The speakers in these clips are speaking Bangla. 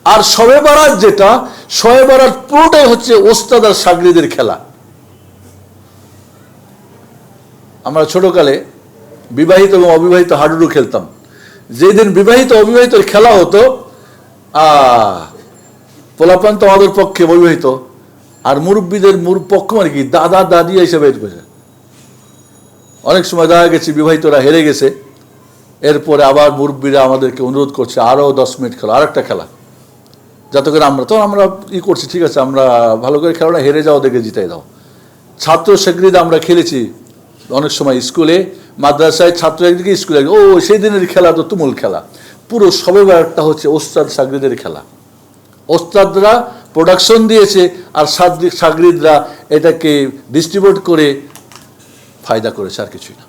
আর শবে বারাত যেটা, শবে বারাত পুরোটাই হচ্ছে ওস্তাদ আর শাগরিদের খেলা। আমরা ছোটকালে বিবাহিত এবং অবিবাহিত হাডুডু খেলতাম। যেদিন বিবাহিত অবিবাহিত খেলা হতো, পোলাপান তো আমাদের পক্ষে অবিবাহিত, আর মুরব্বীদের পক্ষ মানে কি দাদা দাদি হিসেবে অনেক সময় দেখা গেছে বিবাহিতরা হেরে গেছে, এরপরে আবার মুরব্বীরা আমাদেরকে অনুরোধ করছে আরও 10 মিনিট খেলা, আর একটা খেলা, যাতে করে আমরা করছি, ঠিক আছে আমরা ভালো করে খেলো না, হেরে যাও দেখে জিতাই দাও। ছাত্র শাগরিদ আমরা খেলেছি অনেক সময় স্কুলে, মাদ্রাসায় ছাত্র একদিকে, স্কুলে ও সেই দিনের খেলা তো তুমুল খেলা। পুরো শবে বারাতটা হচ্ছে ওস্তাদ শাগরিদের খেলা। ওস্তাদরা প্রোডাকশন দিয়েছে আর শাগরিদরা এটাকে ডিস্ট্রিবিউট করে ফায়দা করেছে, আর কিছুই না।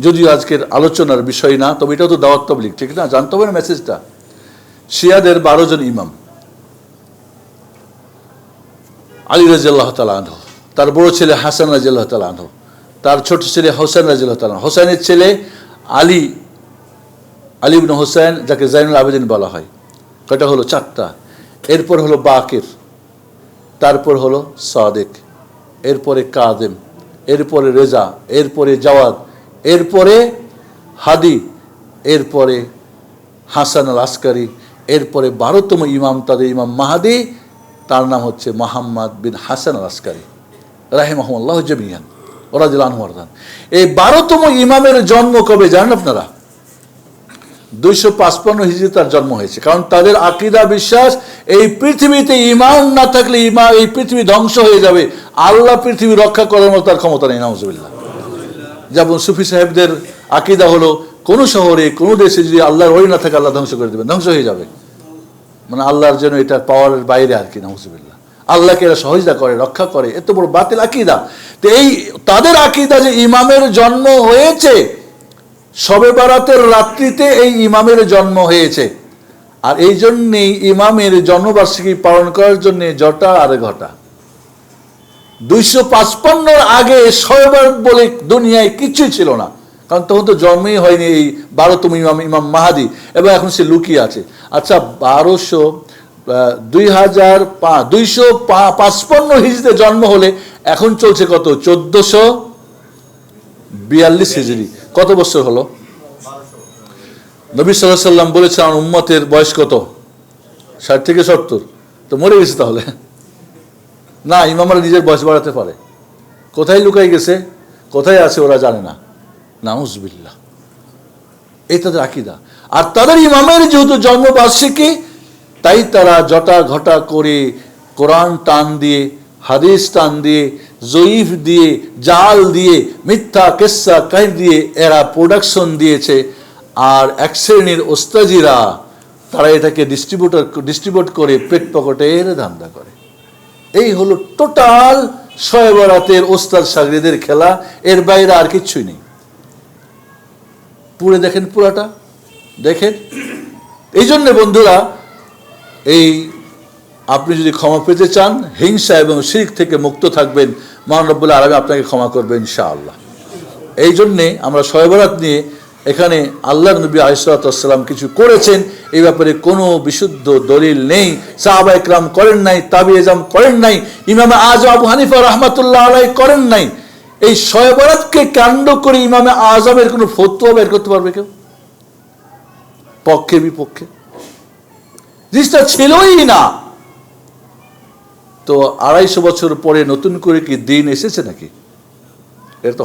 যদিও আজকের আলোচনার বিষয় না, তবে এটাও তো দাওয়াত তাবলীগ, ঠিক না? জানতে হবে না মেসেজটা। শিয়াদের 12 জন ইমাম, আলী রাদিয়াল্লাহু তাআলা আনহু, তার বড় ছেলে হাসান রাদিয়াল্লাহু তাআলা আনহু, তার ছোট ছেলে হোসেন রাদিয়াল্লাহু তাআলা, হোসেনের ছেলে আলী ইবনে হোসেন, যাকে জাইনুল আবেদিন বলা হয়। কয়টা হলো? 4টা। এরপর হলো বাকির, তারপর হলো সাদেক, এরপরে কাদেম, এরপরে রেজা, এরপরে জাওয়াদ, এরপরে হাদি, এরপরে হাসান আল আসকারি, এরপরে 12তম ইমাম তাদের ইমাম মাহাদি, তার নাম হচ্ছে মুহাম্মদ বিন হাসান আল আসকারি রাহিমাহুল্লাহ জামিয়ান রাদিয়াল্লাহু আনহু। এই 12তম ইমামের জন্ম কবে জানেন আপনারা? 255 হিজরি তার জন্ম হয়েছে। কারণ তাদের আকীদা বিশ্বাস, এই পৃথিবীতে ইমান না থাকলে এই পৃথিবী ধ্বংস হয়ে যাবে, আল্লাহ পৃথিবী রক্ষা করার মতো তার ক্ষমতা নেই, নাউজুবিল্লাহ। যেমন সুফি সাহেবদের আকীদা হলো, কোনো শহরে কোনো দেশে যদি আল্লাহর ওলি না থাকে আল্লাহ ধ্বংস করে দেবেন, ধ্বংস হয়ে যাবে, মানে আল্লাহর জন্য এটা পাওয়ারের বাইরে আর কি, নাউজুবিল্লাহ। আল্লাহকে এরা সহযোগিতা করে, রক্ষা করে, এত বড় বাতিল আকীদা। তো এই তাদের আকীদা যে ইমামের জন্ম হয়েছে, শবে বারাতের রাত্রিতে এই ইমামের জন্ম হয়েছে, আর এই জন্যেই ইমামের জন্মবার্ষিকী পালন করার জন্য জটা আর ঘটা। 255 আগে শবে বারাত বলে দুনিয়ায় কিছুই ছিল না, কারণ তখন তো জন্মই হয়নি এই 12তম ইমাম মাহাদি, এবং এখন সে লুকিয়ে আছে। আচ্ছা, 255 হিজরিতে জন্ম হলে এখন চলছে কত? 1442 হিজরি। কত বছর হলো? নবী সাল্লাল্লাহু আলাইহি ওয়াসাল্লাম বলেছেন আমার উম্মতের বয়স কত? 60 থেকে 70। তো মরে গেছে তাহলে না, ইমামরা নিজের বয়স বাড়াতে পারে। কোথায় লুকাই গেছে, কোথায় আছে ওরা জানে না, নাউজুবিল্লাহ। এই তাদের আকীদা। আর তাদের ইমামের যেহেতু জন্মবার্ষিকী, তাই তারা জটা ঘটা করে কোরআন টান দিয়ে, হাদিস টান দিয়ে, জয়ীফ দিয়ে, জাল দিয়ে, মিথ্যা কিসসা কাহিনী দিয়ে এরা প্রোডাকশন দিয়েছে। আর এক শ্রেণীর ওস্তাজিরা তারা এটাকে ডিস্ট্রিবিউট করে পেট পকেটের ধান্দা করে। এই হলো টোটাল শবে বারাতের ওস্তাদ শাগরিদের খেলা, এর বাইরে আর কিচ্ছুই নেই। পুরো দেখেন, পুরাটা দেখেন। এই জন্য বন্ধুরা, এই আপনি যদি ক্ষমা পেতে চান, হিংসা এবং শিরক থেকে মুক্ত থাকবেন, মহান রব্বুল আলামিন আপনাকে ক্ষমা করবেন ইনশাআল্লাহ। এই জন্যে আমরা শবে বারাত নিয়ে এখানে আল্লাহর নবী আলাইহিস সালাতু ওয়াস সালাম কিছু করেছেন, এই ব্যাপারে কোনো বিশুদ্ধ দলিল নেই। সাহাবা ইকরাম করেন নাই, তাবিঈজাম করেন নাই, ইমাম আযম আবু হানিফা রাহমাতুল্লাহ আলাইহি করেন নাই। এই শবে বারাতকে কাণ্ড করে ইমাম আযমের কোনো ফতোয়া বের করতে পারবে কেউ? পক্ষে বিপক্ষে জিনিসটা ছিলই না। তো 250 বছর পরে নতুন করে কি দিন এসেছে নাকি?